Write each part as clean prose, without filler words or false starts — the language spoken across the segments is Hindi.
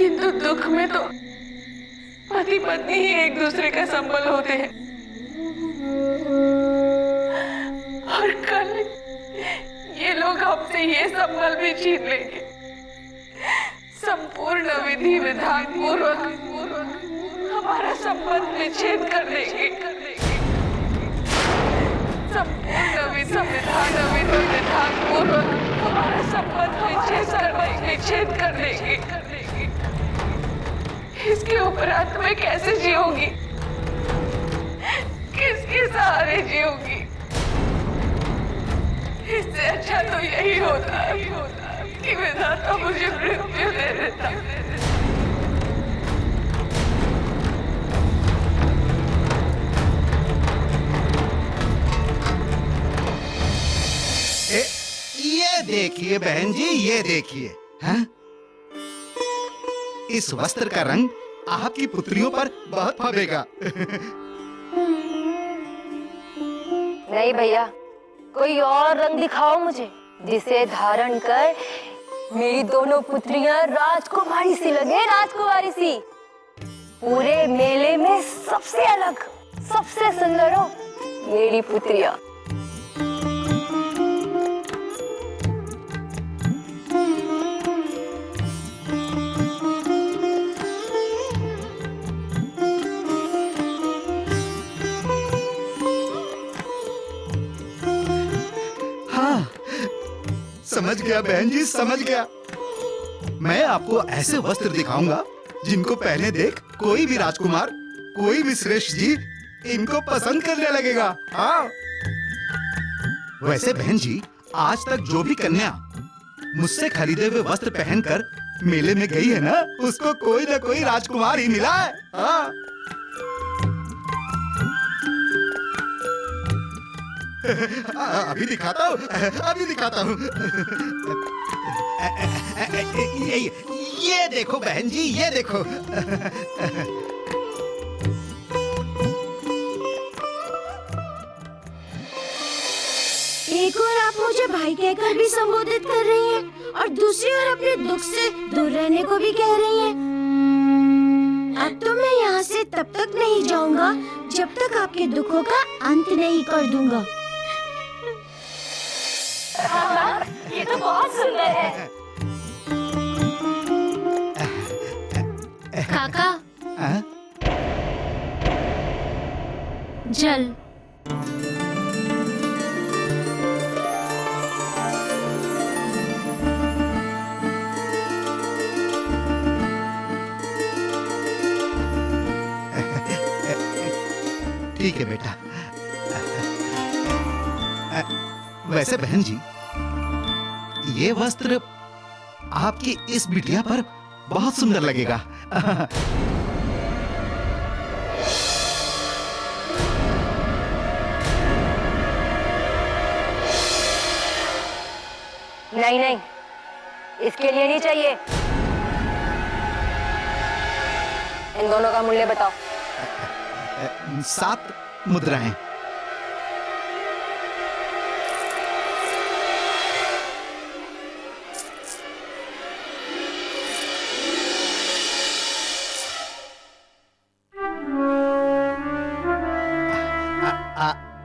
किंतु दुख में तो पति पत्नी ही एक दूसरे का संबल होते हैं। और कल ये लोग हमसे ये संबल भी छीन लेंगे। संपूर्ण विधि विधान पूर्वक हमारा संबंध विच्छेद कर देंगे। संपूर्ण विधि विधान पूर्वक हमारा संबंध विच्छेद कर देंगे। इसके उपरांत मैं कैसे जीऊंगी? किसके सहारे जीऊंगी? इससे अच्छा तो यही होता कि विधाता मुझे मृत्यु दे देता। ये देखिए बहन जी, ये देखिए, हाँ? इस वस्त्र का रंग आपकी पुत्रियों पर बहुत फबेगा। नहीं भैया, कोई और रंग दिखाओ मुझे, जिसे धारण कर मेरी दोनों पुत्रियां राजकुमारी सी लगे, राजकुमारी सी। पूरे मेले में सबसे अलग, सबसे सुंदर हो मेरी पुत्रियां। समझ गया बहन जी, समझ गया। मैं आपको ऐसे वस्त्र दिखाऊंगा जिनको पहने देख कोई भी राजकुमार, कोई भी श्रेष्ठ जी इनको पसंद करने लगेगा। हाँ। वैसे बहन जी, आज तक जो भी कन्या मुझसे खरीदे हुए वस्त्र पहनकर मेले में गई है ना, उसको कोई ना कोई राजकुमार ही मिला है। हाँ। अभी दिखाता हूँ, अभी दिखाता हूँ। ये देखो बहन जी, ये देखो। एक और आप मुझे भाई कहकर भी संबोधित कर रही हैं और दूसरी ओर अपने दुख से दूर रहने को भी कह रही हैं। अब तो मैं यहाँ से तब तक नहीं जाऊंगा जब तक आपके दुखों का अंत नहीं कर दूंगा। ये तो बहुत सुंदर है। काका, जल। ठीक है बेटा। वैसे बहन जी, ये वस्त्र आपकी इस बिटिया पर बहुत सुंदर लगेगा। नहीं नहीं, इसके लिए नहीं चाहिए। इन दोनों का मूल्य बताओ। 7 मुद्राएं।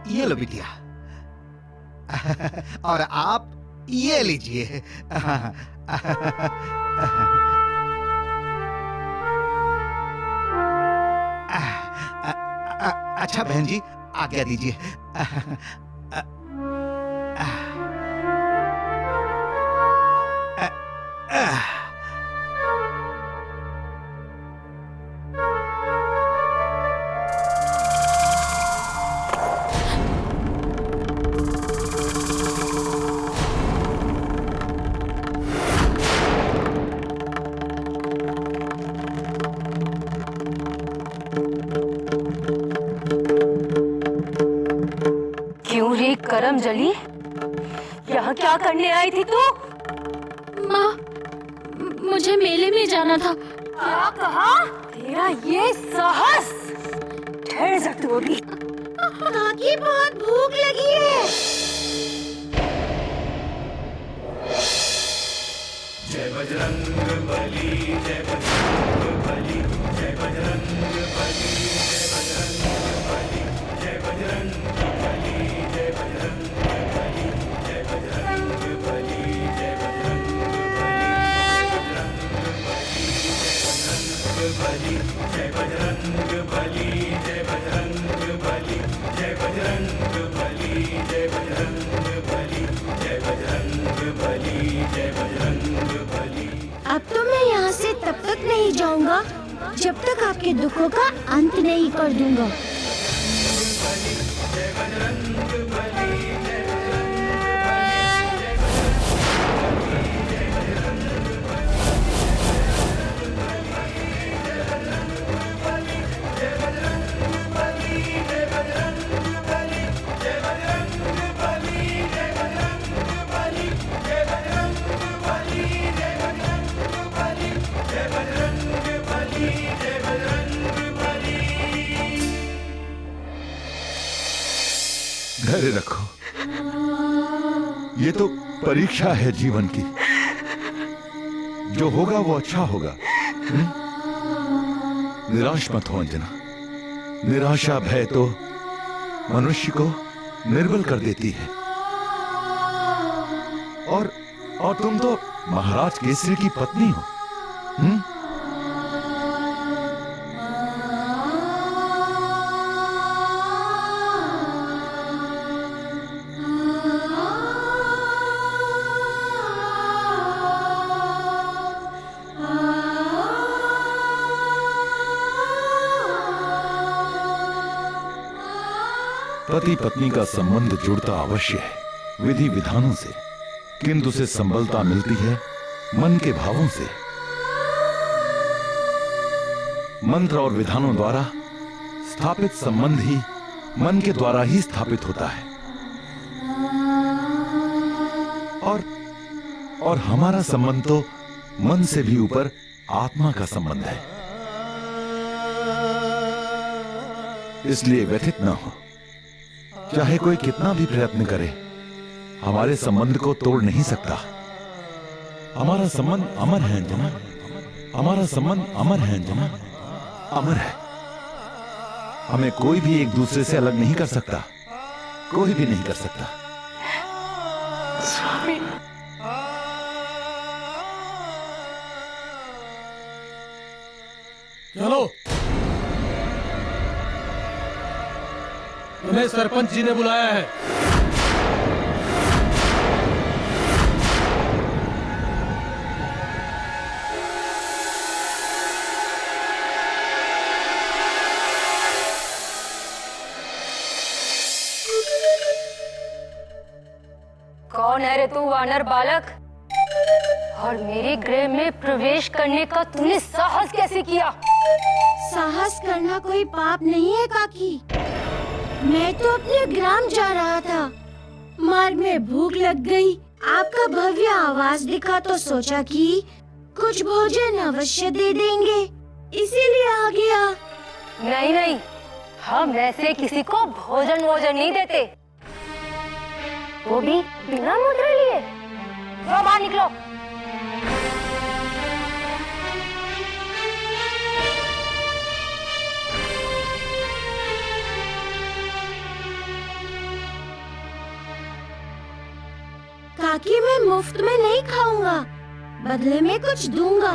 ये लो बिटिया। और आप ये लीजिए। अच्छा बहन जी, आज्ञा दीजिए। करमजली, यहाँ क्या करने आई थी तू? माँ, मुझे मेले में जाना था। क्या कहा? तेरा ये साहस! ठहर जा तू अभी। काकी, बहुत भूख लगी है। जय अब तो मैं यहाँ से तब तक नहीं जाऊंगा जब तक आपके दुखों का अंत नहीं कर दूंगा। धैर्य रखो, ये तो परीक्षा है जीवन की। जो होगा वो अच्छा होगा। निराश मत हो अंजना। निराशा भय तो मनुष्य को निर्बल कर देती है। और तुम तो महाराज केसरी की पत्नी हो। पति पत्नी का संबंध जुड़ता अवश्य है विधि विधानों से, किंतु उसे संबलता मिलती है मन के भावों से। मंत्र और विधानों द्वारा स्थापित संबंध ही मन के द्वारा ही स्थापित होता है। और हमारा संबंध तो मन से भी ऊपर आत्मा का संबंध है। इसलिए व्यथित न हो। चाहे कोई कितना भी प्रयत्न करे, हमारे संबंध को तोड़ नहीं सकता। हमारा संबंध अमर है अंजना। हमारा संबंध अमर है अंजना, अमर है। हमें कोई भी एक दूसरे से अलग नहीं कर सकता, कोई भी नहीं कर सकता। स्वामी, चलो, तुम्हें सरपंच जी ने बुलाया है। कौन है रे तू वानर बालक? और मेरे गृह में प्रवेश करने का तूने साहस कैसे किया? साहस करना कोई पाप नहीं है काकी। मैं तो अपने ग्राम जा रहा था, मार्ग में भूख लग गई। आपका भव्य आवास दिखा तो सोचा कि कुछ भोजन अवश्य दे देंगे, इसीलिए आ गया। नहीं नहीं, हम ऐसे किसी को भोजन नहीं देते, वो भी बिना मुद्रा लिए। तो बाहर निकलो। काकी, मैं मुफ्त में नहीं खाऊंगा, बदले में कुछ दूंगा।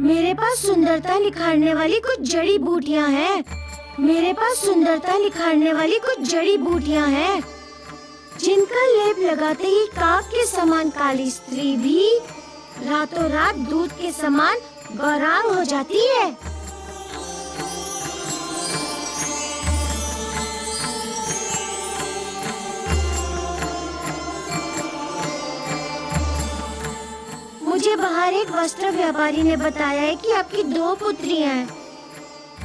मेरे पास सुंदरता निखारने वाली कुछ जड़ी बूटियां हैं। मेरे पास सुंदरता निखारने वाली कुछ जड़ी बूटियां हैं, जिनका लेप लगाते ही काक के समान काली स्त्री भी रातों रात दूध के समान गौरांग हो जाती है। मुझे बाहर एक वस्त्र व्यापारी ने बताया है कि आपकी 2 पुत्रियां हैं,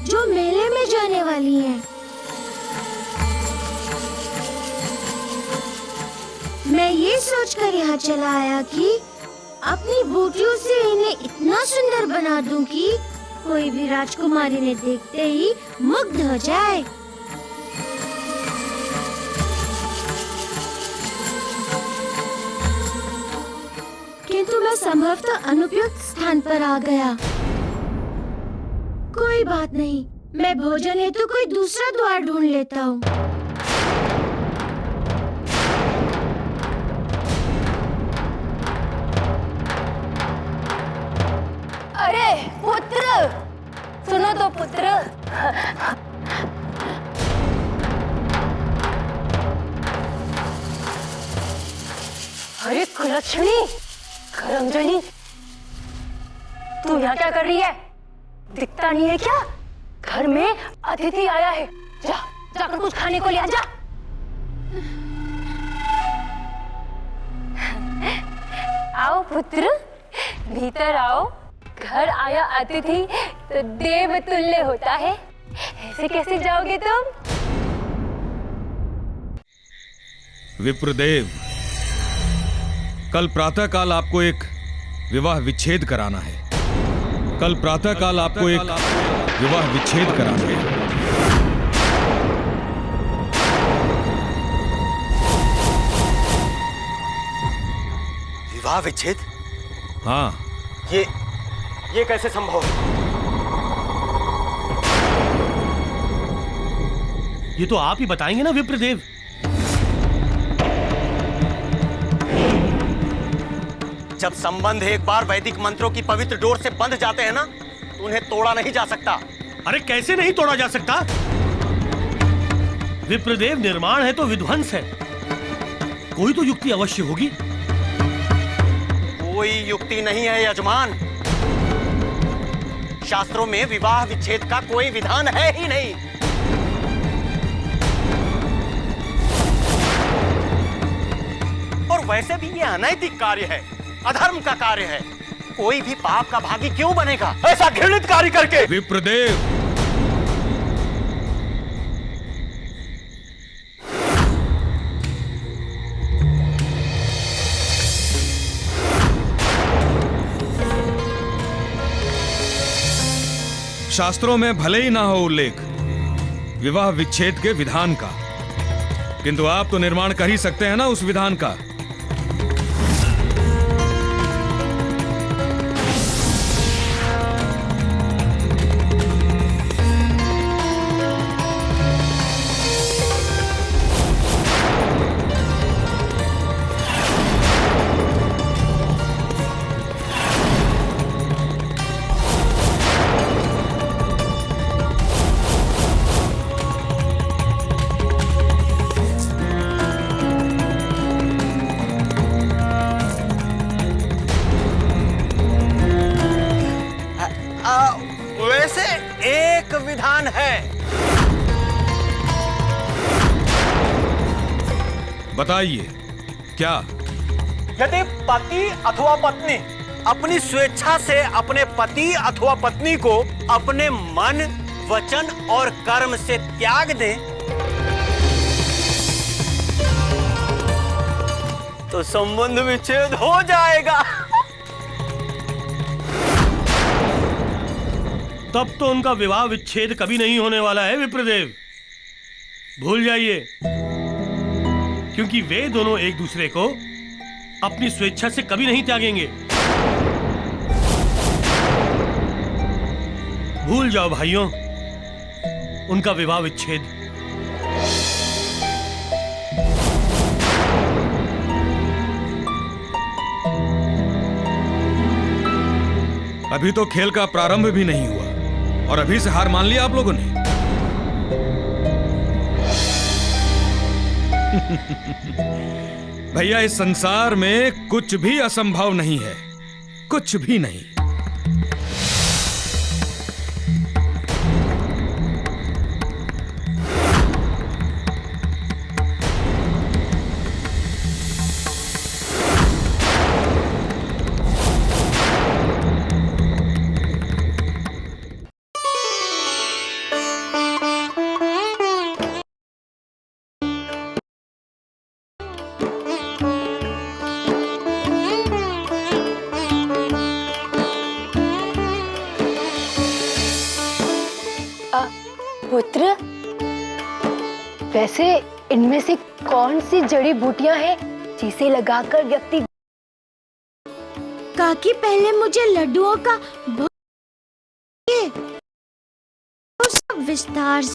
जो मेले में जाने वाली हैं। मैं ये सोचकर यहाँ चला आया कि अपनी बूटियों से इन्हें इतना सुंदर बना दूं कि कोई भी राजकुमारी ने देखते ही मुग्ध हो जाए। परंतु मैं संभवतः अनुपयुक्त स्थान पर आ गया। कोई बात नहीं, मैं भोजन हेतु कोई दूसरा द्वार ढूंढ लेता हूँ। अरे पुत्र, सुनो तो पुत्र। अरे कुलक्षणी, करमजनी, तू यहाँ क्या कर रही है? दिखता नहीं है क्या? घर में अतिथि आया है। जाकर कुछ खाने को ले आ जा। आओ पुत्र, भीतर आओ। घर आया अतिथि तो देवतुल्य होता है, ऐसे कैसे जाओगे तुम? विप्रदेव, कल प्रातःकाल आपको एक विवाह विच्छेद कराना है। कल प्रातःकाल आपको एक विवाह विच्छेद कराना है। विवाह विच्छेद? हाँ। ये कैसे संभव है? ये तो आप ही बताएंगे ना विप्रदेव। जब संबंध एक बार वैदिक मंत्रों की पवित्र डोर से बंध जाते हैं ना, तो उन्हें तोड़ा नहीं जा सकता। अरे कैसे नहीं तोड़ा जा सकता? विप्रदेव, निर्माण है तो विध्वंस है। कोई तो युक्ति अवश्य होगी। कोई युक्ति नहीं है यजमान। शास्त्रों में विवाह विच्छेद का कोई विधान है ही नहीं। और वैसे भी ये अनैतिक कार्य है, अधर्म का कार्य है। कोई भी पाप का भागी क्यों बनेगा ऐसा घृणित कार्य करके? विप्रदेव, शास्त्रों में भले ही ना हो उल्लेख विवाह विच्छेद के विधान का, किंतु आप तो निर्माण कर ही सकते हैं ना उस विधान का। वैसे एक विधान है। बताइए क्या? यदि पति अथवा पत्नी अपनी स्वेच्छा से अपने पति अथवा पत्नी को अपने मन, वचन और कर्म से त्याग दें, तो संबंध विच्छेद हो जाएगा। तब तो उनका विवाह विच्छेद कभी नहीं होने वाला है विप्रदेव। भूल जाइए, क्योंकि वे दोनों एक दूसरे को अपनी स्वेच्छा से कभी नहीं त्यागेंगे। भूल जाओ भाइयों उनका विवाह विच्छेद। अभी तो खेल का प्रारंभ भी नहीं हुआ और अभी से हार मान लिया आप लोगों ने। भैया, इस संसार में कुछ भी असंभव नहीं है, कुछ भी नहीं। पुत्र, वैसे इनमें से कौन सी जड़ी बूटियां हैं जिसे लगाकर व्यक्ति काकी पहले मुझे लड्डुओं का वो सब विस्तार से।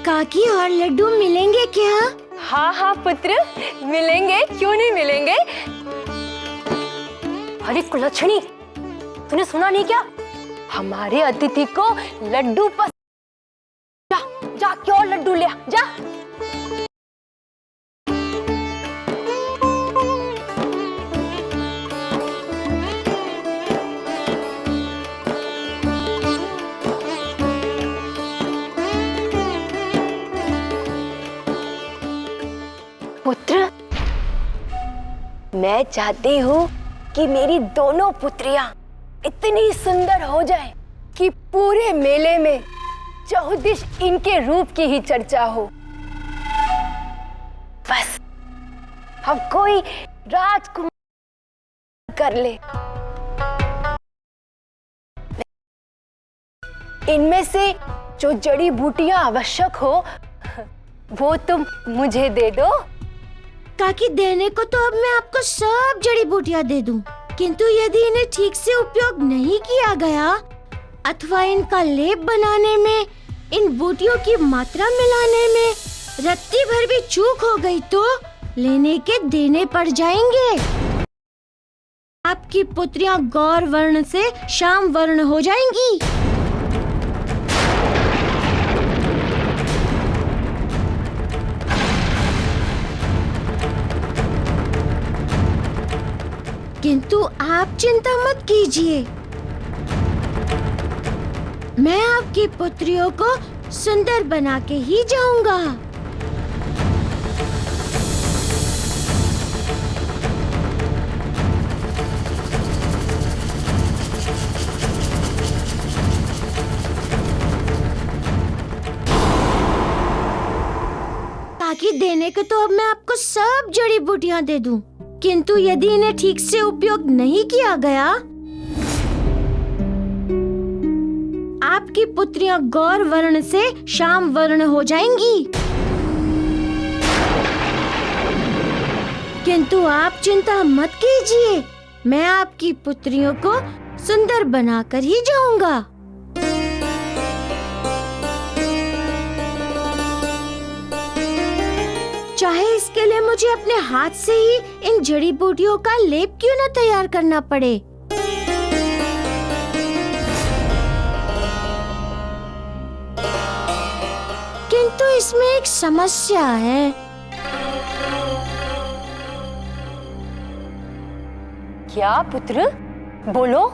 काकी और लड्डू मिलेंगे क्या? हाँ हाँ पुत्र, मिलेंगे, क्यों नहीं मिलेंगे। अरे कुलच्छणी, तूने सुना नहीं क्या? हमारे अतिथि को लड्डू पसंद। जा जा क्यों लड्डू ले आ, जा। पुत्र, मैं चाहती हूँ कि मेरी दोनों पुत्रियां इतनी सुंदर हो जाएं कि पूरे मेले में चहुदिश इनके रूप की ही चर्चा हो। बस अब कोई राजकुमार कर ले। इनमें से जो जड़ी बूटियां आवश्यक हो वो तुम मुझे दे दो। काकी, देने को तो अब मैं आपको सब जड़ी बूटियां दे दूं, किंतु यदि इन्हें ठीक से उपयोग नहीं किया गया अथवा इनका लेप बनाने में, इन बूटियों की मात्रा मिलाने में रत्ती भर भी चूक हो गई तो लेने के देने पड़ जाएंगे। आपकी पुत्रियां गौर वर्ण से श्याम वर्ण हो जाएंगी। किंतु आप चिंता मत कीजिए, मैं आपकी पुत्रियों को सुंदर बना के ही जाऊंगा। ताकि देने को तो अब मैं आपको सब जड़ी बूटियां दे दूं, किंतु यदि इन्हें ठीक से उपयोग नहीं किया गया आपकी पुत्रियां गौर वर्ण से श्याम वर्ण हो जाएंगी। किंतु आप चिंता मत कीजिए, मैं आपकी पुत्रियों को सुंदर बनाकर ही जाऊंगा। चाहे इसके लिए मुझे अपने हाथ से ही इन जड़ी बूटियों का लेप क्यों न तैयार करना पड़े। किंतु इसमें एक समस्या है। क्या पुत्र, बोलो।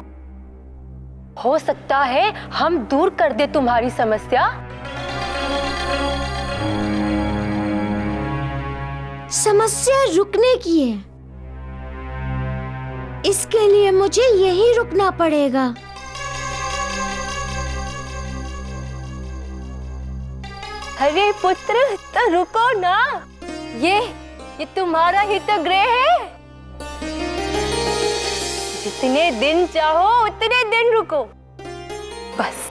हो सकता है हम दूर कर दे तुम्हारी समस्या। समस्या रुकने की है, इसके लिए मुझे यहीं रुकना पड़ेगा। अरे पुत्र, तो रुको ना, ये तुम्हारा ही तो गृह है। जितने दिन चाहो उतने दिन रुको। बस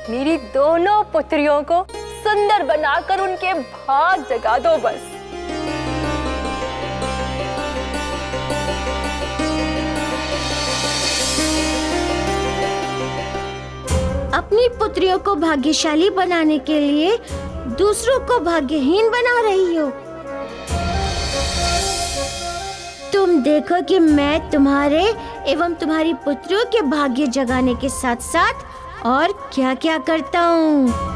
मेरी दोनों पुत्रियों को सुंदर बनाकर उनके भाग जगा दो बस। अपनी पुत्रियों को भाग्यशाली बनाने के लिए दूसरों को भाग्यहीन बना रही हो। तुम देखो कि मैं तुम्हारे एवं तुम्हारी पुत्रियों के भाग्य जगाने के साथ साथ और क्या क्या करता हूँ।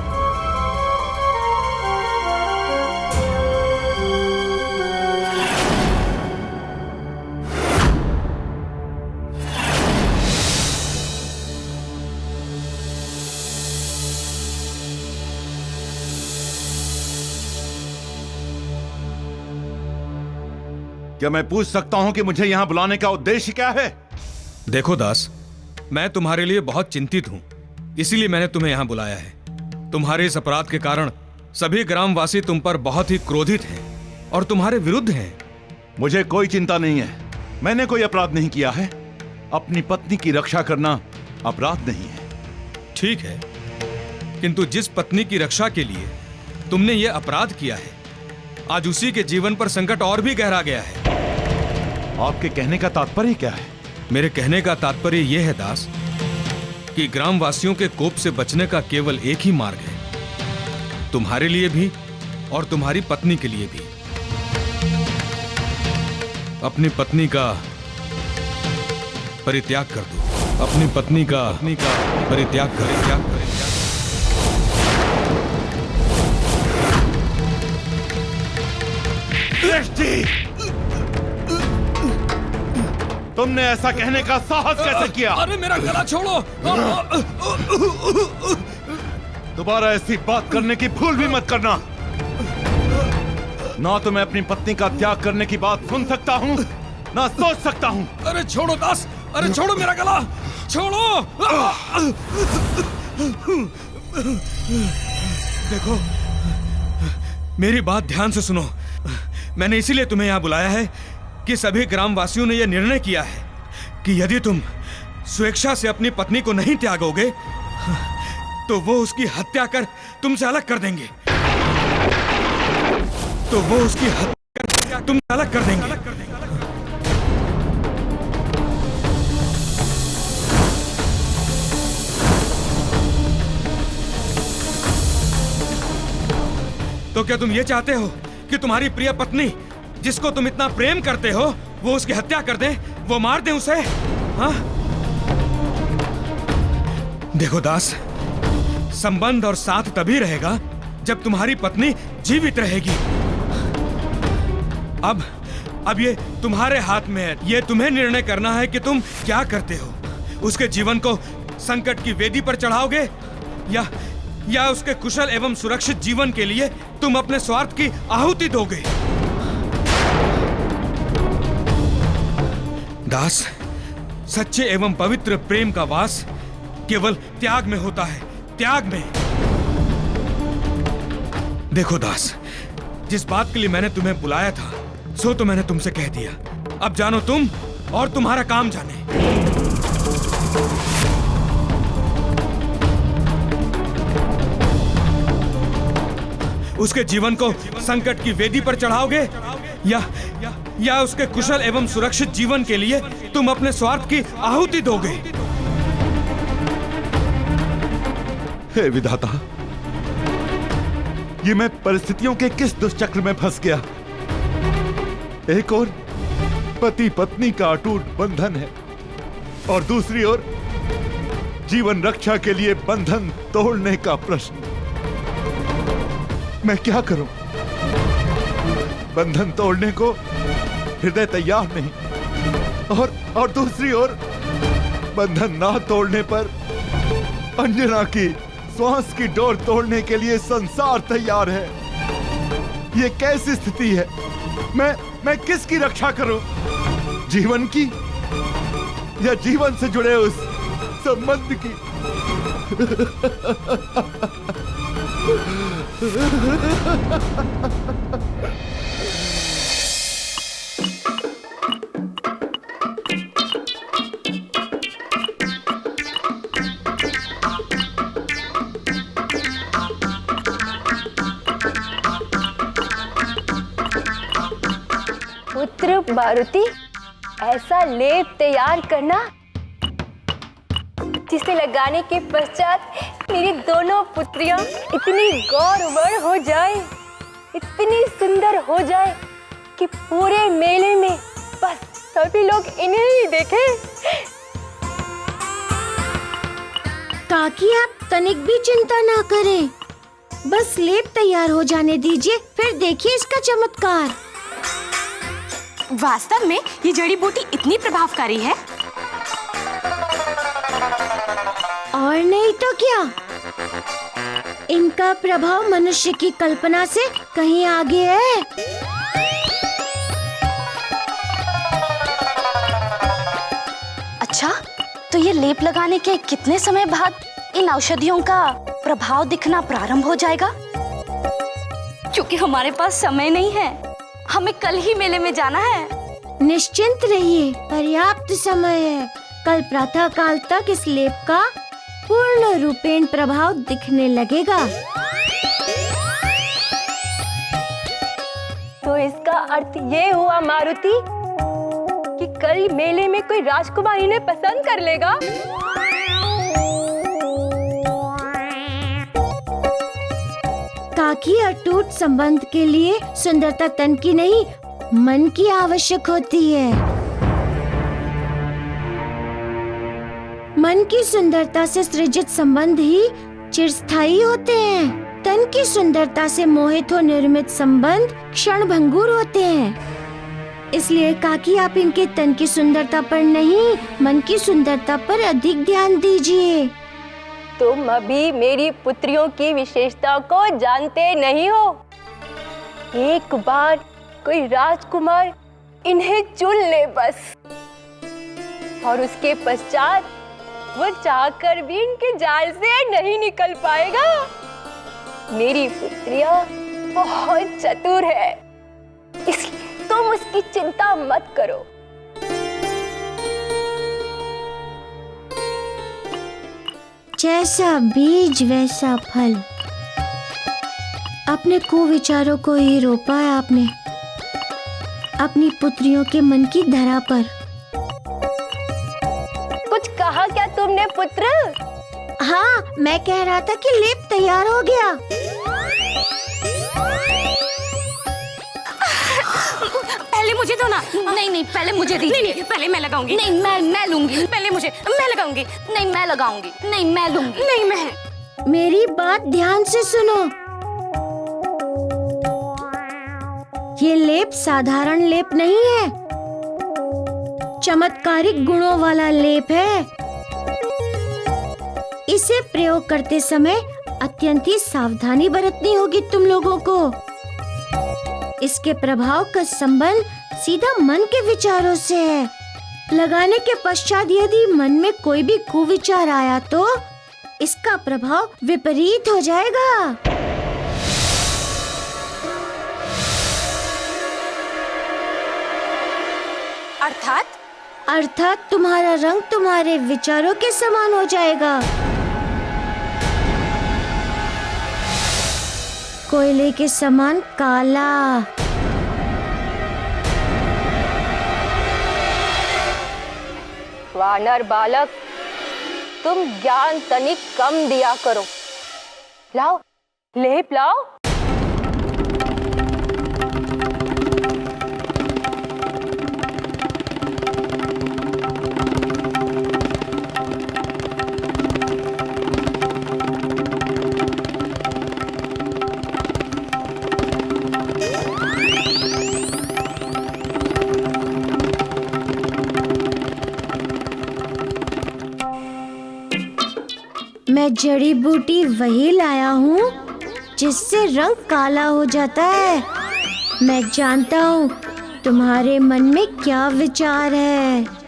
क्या मैं पूछ सकता हूं कि मुझे यहां बुलाने का उद्देश्य क्या है? देखो दास, मैं तुम्हारे लिए बहुत चिंतित हूं, इसीलिए मैंने तुम्हें यहां बुलाया है। तुम्हारे इस अपराध के कारण सभी ग्रामवासी तुम पर बहुत ही क्रोधित हैं और तुम्हारे विरुद्ध हैं। मुझे कोई चिंता नहीं है, मैंने कोई अपराध नहीं किया है। अपनी पत्नी की रक्षा करना अपराध नहीं है। ठीक है, किंतु जिस पत्नी की रक्षा के लिए तुमने ये अपराध किया है, आज उसी के जीवन पर संकट और भी गहरा गया है। आपके कहने का तात्पर्य क्या है? मेरे कहने का तात्पर्य यह है दास कि ग्रामवासियों के कोप से बचने का केवल एक ही मार्ग है, तुम्हारे लिए भी और तुम्हारी पत्नी के लिए भी। अपनी पत्नी का परित्याग कर दो। अपनी पत्नी का परित्याग कर। जी, तुमने ऐसा कहने का साहस कैसे किया? अरे मेरा गला छोड़ो। दोबारा ऐसी बात करने की भूल भी मत करना। ना तो मैं अपनी पत्नी का त्याग करने की बात सुन सकता हूँ, ना सोच सकता हूँ। अरे छोड़ो दास, अरे छोड़ो मेरा गला, छोड़ो। देखो, मेरी बात ध्यान से सुनो। मैंने इसीलिए तुम्हें यहां बुलाया है कि सभी ग्रामवासियों ने यह निर्णय किया है कि यदि तुम स्वेच्छा से अपनी पत्नी को नहीं त्यागोगे तो वो उसकी हत्या कर तुमसे अलग कर देंगे। तुमसे अलग कर देंगे। तो क्या तुम ये चाहते हो कि तुम्हारी प्रिय पत्नी, जिसको तुम इतना प्रेम करते हो, वो उसकी हत्या कर दे, वो मार दे उसे? हाँ? देखो दास, संबंध और साथ तभी रहेगा जब तुम्हारी पत्नी जीवित रहेगी। अब ये तुम्हारे हाथ में है। ये तुम्हें निर्णय करना है कि तुम क्या करते हो। उसके जीवन को संकट की वेदी पर चढ़ाओगे या उसके कुशल एवं सुरक्षित जीवन के लिए तुम अपने स्वार्थ की आहुति दोगे। दास, सच्चे एवं पवित्र प्रेम का वास केवल त्याग में होता है, त्याग में। देखो दास, जिस बात के लिए मैंने तुम्हें बुलाया था सो तो मैंने तुमसे कह दिया। अब जानो तुम और तुम्हारा काम जाने। उसके जीवन को संकट की वेदी पर चढ़ाओगे या उसके कुशल एवं सुरक्षित जीवन के लिए तुम अपने स्वार्थ की आहुति दोगे। हे विधाता, ये मैं परिस्थितियों के किस दुष्चक्र में फंस गया। एक ओर पति पत्नी का अटूट बंधन है और दूसरी ओर जीवन रक्षा के लिए बंधन तोड़ने का प्रश्न। मैं क्या करूं? बंधन तोड़ने को हृदय तैयार नहीं और दूसरी ओर बंधन ना तोड़ने पर अंजना की श्वास की डोर तोड़ने के लिए संसार तैयार है। ये कैसी स्थिति है? मैं किसकी रक्षा करूं? जीवन की या जीवन से जुड़े उस संबंध की? पुत्र मारुति, ऐसा लेप तैयार करना जिसे लगाने के पश्चात मेरी दोनों पुत्रियां इतनी गौरवर्ण हो जाए, इतनी सुंदर हो जाए कि पूरे मेले में बस सभी लोग इन्हें ही देखें। काकी, आप तनिक भी चिंता ना करें, बस लेप तैयार हो जाने दीजिए, फिर देखिए इसका चमत्कार। वास्तव में ये जड़ी बूटी इतनी प्रभावकारी है। और नहीं तो क्या, इनका प्रभाव मनुष्य की कल्पना से कहीं आगे है। अच्छा, तो ये ये लेप लगाने के कितने समय बाद इन औषधियों का प्रभाव दिखना प्रारंभ हो जाएगा? क्योंकि हमारे पास समय नहीं है, हमें कल ही मेले में जाना है। निश्चिंत रहिए, पर्याप्त समय है। कल प्रातः काल तक इस लेप का पूर्ण रूपेण प्रभाव दिखने लगेगा। तो इसका अर्थ ये हुआ मारुति कि कल मेले में कोई राजकुमारी ने पसंद कर लेगा। काकी अटूट संबंध के लिए सुंदरता तन की नहीं, मन की आवश्यक होती है। मन की सुंदरता से सृजित संबंध ही चिरस्थायी होते हैं। तन की सुंदरता से मोहित हो निर्मित संबंध क्षणभंगुर होते हैं। इसलिए काकी आप इनके तन की सुंदरता पर नहीं, मन की सुंदरता पर अधिक ध्यान दीजिए। तुम अभी मेरी पुत्रियों की विशेषता को जानते नहीं हो। एक बार कोई राजकुमार इन्हें चुन ले बस, और उसके पश्चात वो चाहकर भी इनके जाल से नहीं निकल पाएगा। मेरी पुत्रियां बहुत चतुर है, इसलिए तुम उसकी चिंता मत करो। जैसा बीज वैसा फल। अपने कुविचारों को ही रोपा है आपने अपनी पुत्रियों के मन की धरा पर। कुछ कहा क्या तुमने पुत्र? हाँ, मैं कह रहा था कि लेप तैयार हो गया। पहले मुझे दो ना। नहीं नहीं, पहले मुझे दीजिए। नहीं, पहले मैं लगाऊंगी। नहीं, मैं लूंगी। पहले मुझे, मैं लगाऊंगी। नहीं, मैं लगाऊंगी। नहीं, मैं लूंगी। नहीं, मैं। मेरी बात ध्यान से सुनो। ये लेप साधारण लेप नहीं है, चमत्कारिक गुणों वाला लेप है। इसे प्रयोग करते समय अत्यंत ही सावधानी बरतनी होगी तुम लोगों को। इसके प्रभाव का संबंध सीधा मन के विचारों से है। लगाने के पश्चात यदि मन में कोई भी कुविचार आया तो इसका प्रभाव विपरीत हो जाएगा। अर्थात तुम्हारा रंग तुम्हारे विचारों के समान हो जाएगा। कोयले के समान काला। वानर बालक, तुम ज्ञान तनिक कम दिया करो। लाओ, लेप लाओ। मैं जड़ी बूटी वही लाया हूँ जिससे रंग काला हो जाता है। मैं जानता हूँ तुम्हारे मन में क्या विचार है।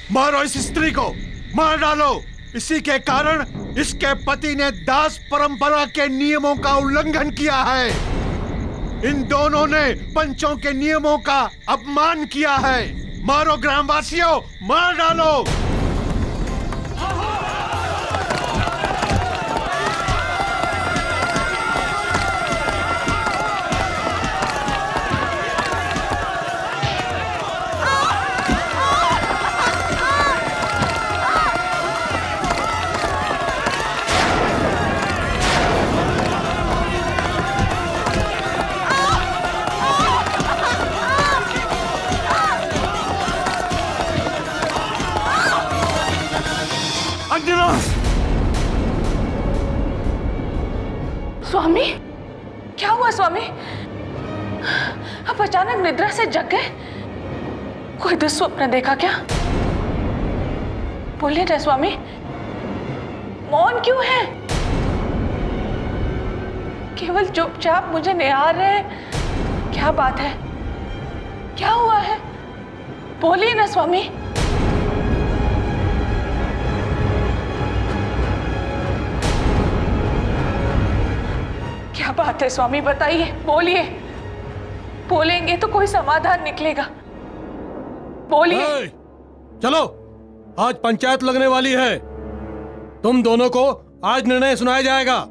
मारो इस स्त्री को, मार डालो। इसी के कारण इसके पति ने दास परंपरा के नियमों का उल्लंघन किया है। इन दोनों ने पंचों के नियमों का अपमान किया है। मारो ग्रामवासियों, मार डालो। स्वामी, क्या हुआ स्वामी? आप अचानक निद्रा से जग गए? कोई दुस्वप्न देखा क्या? बोलिए ना स्वामी, मौन क्यों है? केवल चुपचाप मुझे निहार रहे हैं। क्या बात है? क्या हुआ है? बोलिए ना स्वामी। क्या बात है स्वामी, बताइए, बोलिए। बोलेंगे तो कोई समाधान निकलेगा। बोलिए। चलो, आज पंचायत लगने वाली है। तुम दोनों को आज निर्णय सुनाया जाएगा।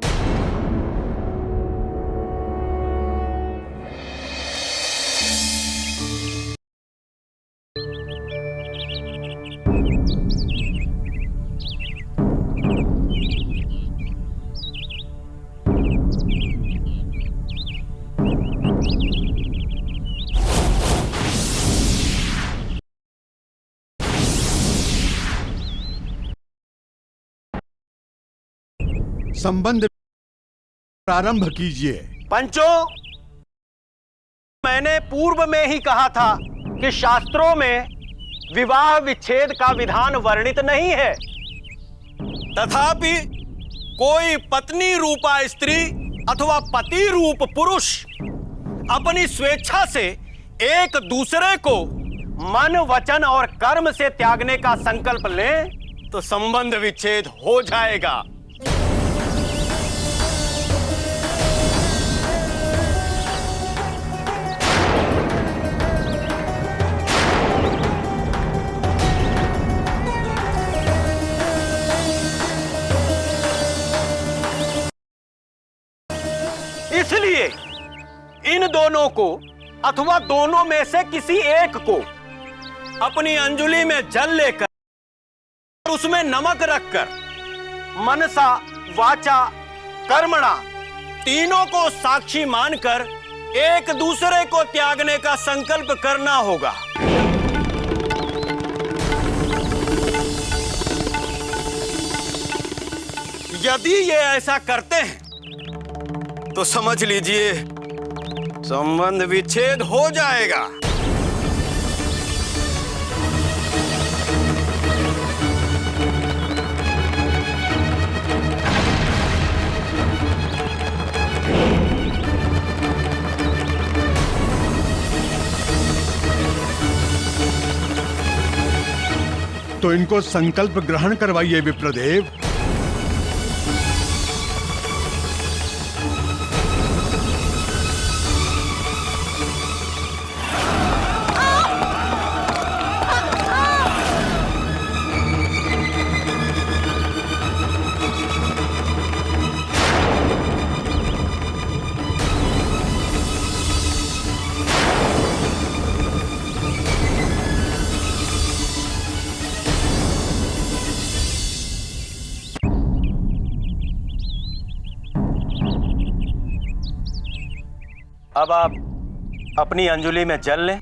संबंध प्रारंभ कीजिए। पंचों, मैंने पूर्व में ही कहा था कि शास्त्रों में विवाह विच्छेद का विधान वर्णित नहीं है। तथापि कोई पत्नी रूपा स्त्री अथवा पति रूप पुरुष अपनी स्वेच्छा से एक दूसरे को मन, वचन और कर्म से त्यागने का संकल्प लें तो संबंध विच्छेद हो जाएगा। इसलिए इन दोनों को अथवा दोनों में से किसी एक को अपनी अंजुलि में जल लेकर और उसमें नमक रखकर मनसा, वाचा, कर्मणा तीनों को साक्षी मानकर एक दूसरे को त्यागने का संकल्प करना होगा। यदि ये ऐसा करते हैं तो समझ लीजिए संबंध विच्छेद हो जाएगा। तो इनको संकल्प ग्रहण करवाइए विप्रदेव। अब आप अपनी अंजुलि में जल लें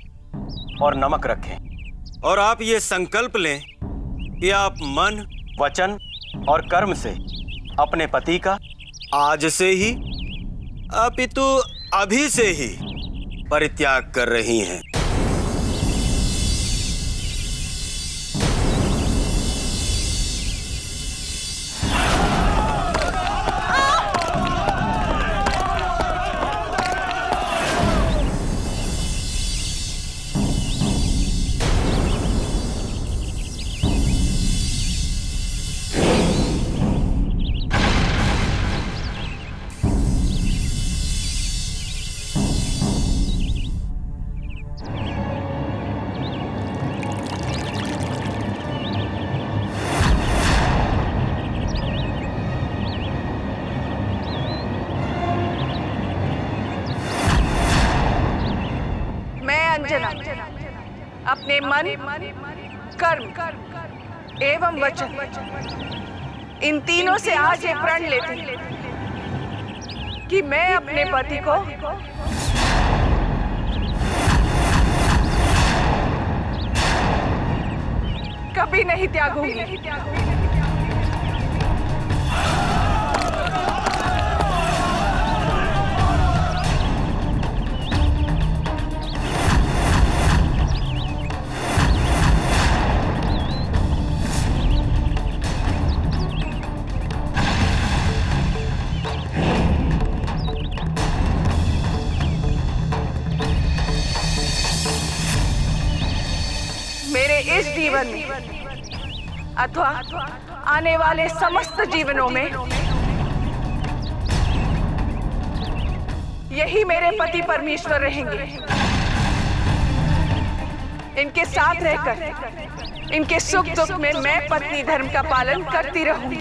और नमक रखें और आप ये संकल्प लें कि आप मन, वचन और कर्म से अपने पति का आज से ही अपितु अभी से ही परित्याग कर रही हैं। अपने मन, कर्म एवं वचन इन तीनों से आज एक प्रण लेती हूं कि मैं अपने पति को कभी नहीं त्यागूंगी। मेरे इस जीवन में अथवा आने वाले समस्त जीवनों में यही मेरे पति परमेश्वर रहेंगे। इनके साथ रहकर इनके सुख दुख में मैं पत्नी धर्म का पालन करती रहूंगी।